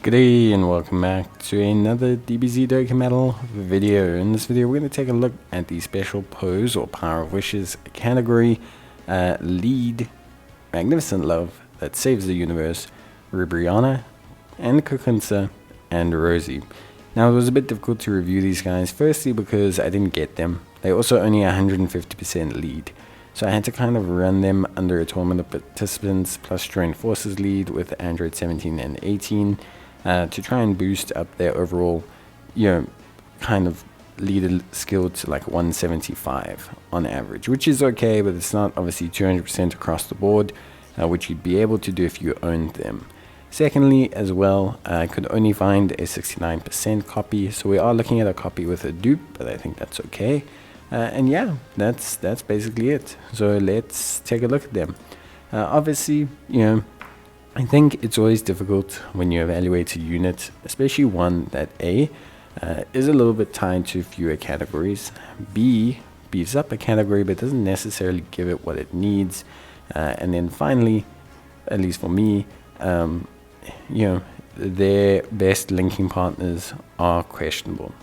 G'day and welcome back to another DBZ Dokkan Battle video. In this video we're going to take a look at the special pose or power of wishes category lead Magnificent Love that saves the universe, Ribrianne and Kakunsa and Rozie. Now it was a bit difficult to review these guys, firstly because I didn't get them. They also only 150% lead. So I had to kind of run them under a tournament of participants plus joint forces lead with Android 17 and 18 to try and boost up their overall, kind of leader skill to like 175 on average, which is okay, but it's not obviously 200% across the board, which you'd be able to do if you owned them. Secondly, as well, I could only find a 69% copy, so we are looking at a copy with a dupe, but I think that's okay. And yeah, that's basically it. So let's take a look at them. Obviously, I think it's always difficult when you evaluate a unit, especially one that A, is a little bit tied to fewer categories, B, beefs up a category but doesn't necessarily give it what it needs, and then finally, at least for me, their best linking partners are questionable.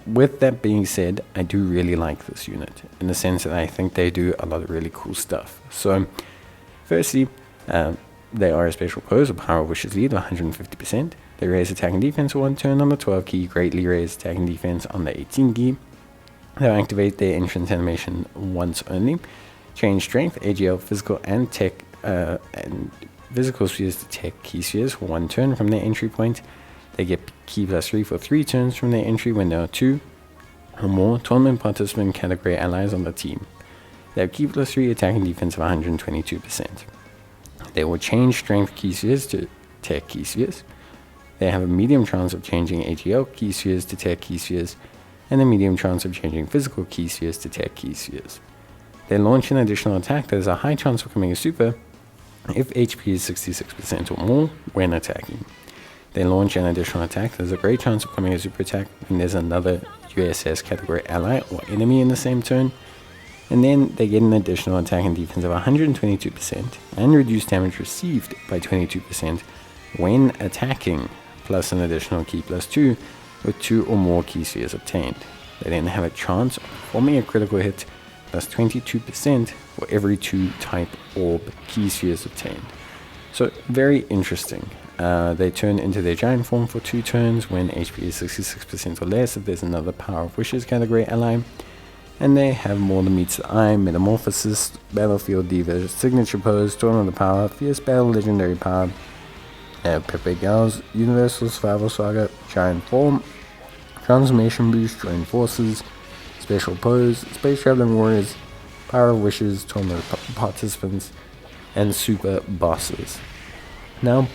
With that being said, I do really like this unit in the sense that I think they do a lot of really cool stuff. So, firstly, they are a special pose, a power of wishes lead of 150%. They raise attack and defense for 1 turn on the 12 key, greatly raise attack and defense on the 18 key. They'll activate their entrance animation once only. Change strength, AGL, physical, and tech, and physical spheres to tech key spheres for 1 turn from their entry point. They get key +3 for 3 turns from their entry when there are 2 or more tournament participant category allies on the team. They have key +3 attack and defense of 122%. They will change strength key spheres to tech key spheres. They have a medium chance of changing AGL key spheres to tech key spheres, and a medium chance of changing physical key spheres to tech key spheres. They launch an additional attack that has a high chance of becoming a super if HP is 66% or more when attacking. They launch an additional attack that has a great chance of becoming a super attack when there's another USS category ally or enemy in the same turn. And then they get an additional attack and defense of 122% and reduce damage received by 22% when attacking, plus an additional key +2 with 2 or more key spheres obtained. They then have a chance of forming a critical hit plus 22% for every 2 type orb key spheres obtained. So very interesting. They turn into their giant form for 2 turns when HP is 66% or less if there's another power of wishes category ally. And they have more than meets the eye, metamorphosis, battlefield diva, signature pose, tournament of power, fierce battle, legendary power, Pepe Gal's universal survival saga, giant form, transformation boost, join forces, special pose, space traveling warriors, power of wishes, tournament participants, and super bosses. Now,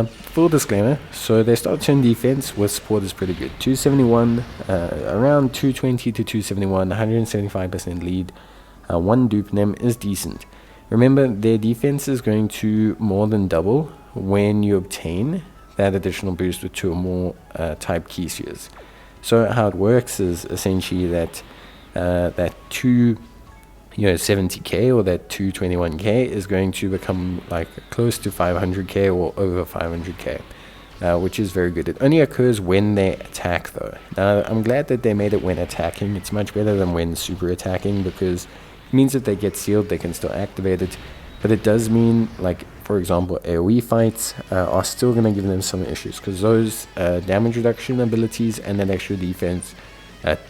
full disclaimer, so their start turn defense with support is pretty good. 271, around 220 to 271, 175% lead. 1 dupe in them is decent. Remember, their defense is going to more than double when you obtain that additional boost with 2 or more type key spheres. So how it works is essentially that that 270k or that 221k is going to become like close to 500k or over 500k, which is very good. It only occurs when they attack though. Now I'm glad that they made it when attacking. It's much better than when super attacking because it means that they get sealed, they can still activate it, but it does mean, like for example, AoE fights are still going to give them some issues because those damage reduction abilities and that extra defense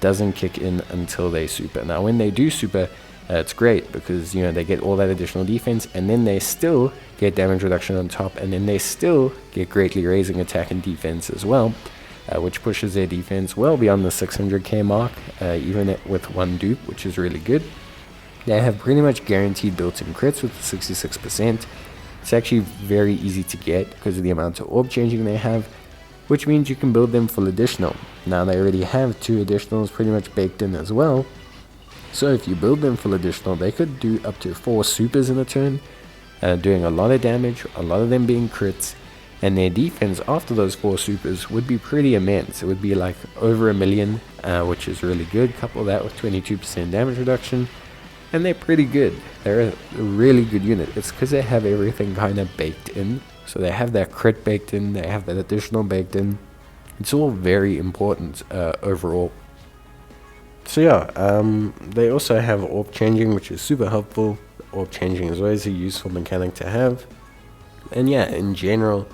doesn't kick in until they super. Now when they do super, it's great because they get all that additional defense and then they still get damage reduction on top, and then they still get greatly raising attack and defense as well, which pushes their defense well beyond the 600k mark, even with 1 dupe, which is really good. They have pretty much guaranteed built-in crits with the 66%. It's actually very easy to get because of the amount of orb changing they have, which means you can build them full additional. Now they already have 2 additionals pretty much baked in as well. So if you build them full additional, they could do up to 4 supers in a turn, doing a lot of damage, a lot of them being crits, and their defense after those 4 supers would be pretty immense. It would be like over 1 million, which is really good. Couple that with 22% damage reduction, and they're pretty good. They're a really good unit. It's because they have everything kind of baked in. So they have that crit baked in, they have that additional baked in. It's all very important overall. So yeah, they also have orb changing, which is super helpful. Orb changing is always a useful mechanic to have. And yeah, in general,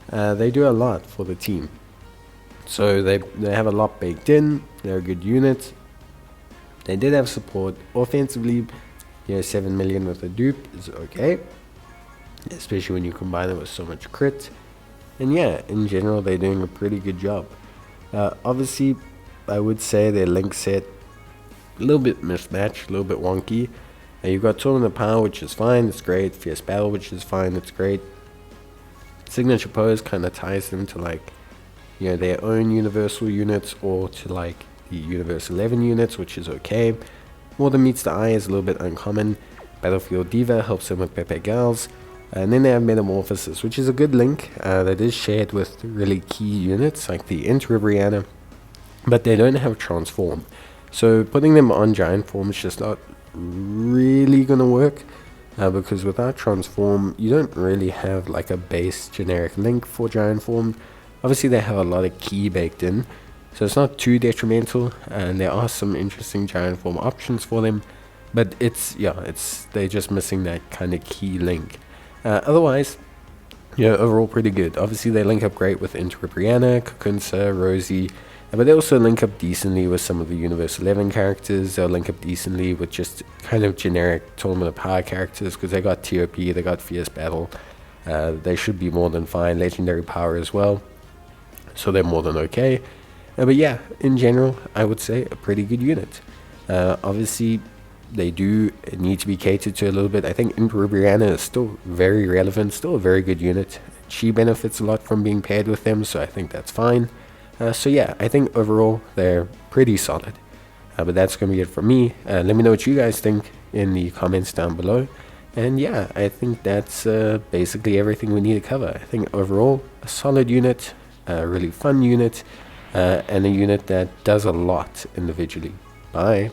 they do a lot for the team. So they have a lot baked in, they're a good unit. They did have support. Offensively, 7 million with a dupe is okay, especially when you combine it with so much crit. And yeah, in general, they're doing a pretty good job. Obviously, I would say their link set a little bit mismatched, a little bit wonky. You've got Tournament of Power, which is fine, it's great. Fierce Battle, which is fine, it's great. Signature Pose kind of ties them to like, their own universal units, or to like the Universe 11 units, which is okay. More Than Meets the Eye is a little bit uncommon. Battlefield Diva helps them with Pepe Gals. And then they have Metamorphosis, which is a good link that is shared with really key units like the Ribrianne, but they don't have Transform. So putting them on Giant Form is just not really going to work, because without Transform, you don't really have like a base generic link for Giant Form. Obviously, they have a lot of key baked in, so it's not too detrimental, and there are some interesting Giant Form options for them, but they're just missing that kind of key link. Otherwise, overall pretty good. Obviously, they link up great with Ribrianne, Kakunsa, Rozie, but they also link up decently with some of the Universe 11 characters. They'll link up decently with just kind of generic Tournament of Power characters, because they got TOP, they got Fierce Battle. They should be more than fine. Legendary Power as well, so they're more than okay. But yeah, in general, I would say a pretty good unit. Obviously, they do need to be catered to a little bit. I think Ribrianne is still very relevant, still a very good unit. She benefits a lot from being paired with them, so I think that's fine. So yeah, I think overall they're pretty solid. But that's going to be it from me. Let me know what you guys think in the comments down below. And yeah, I think that's basically everything we need to cover. I think overall, a solid unit, a really fun unit, and a unit that does a lot individually. Bye.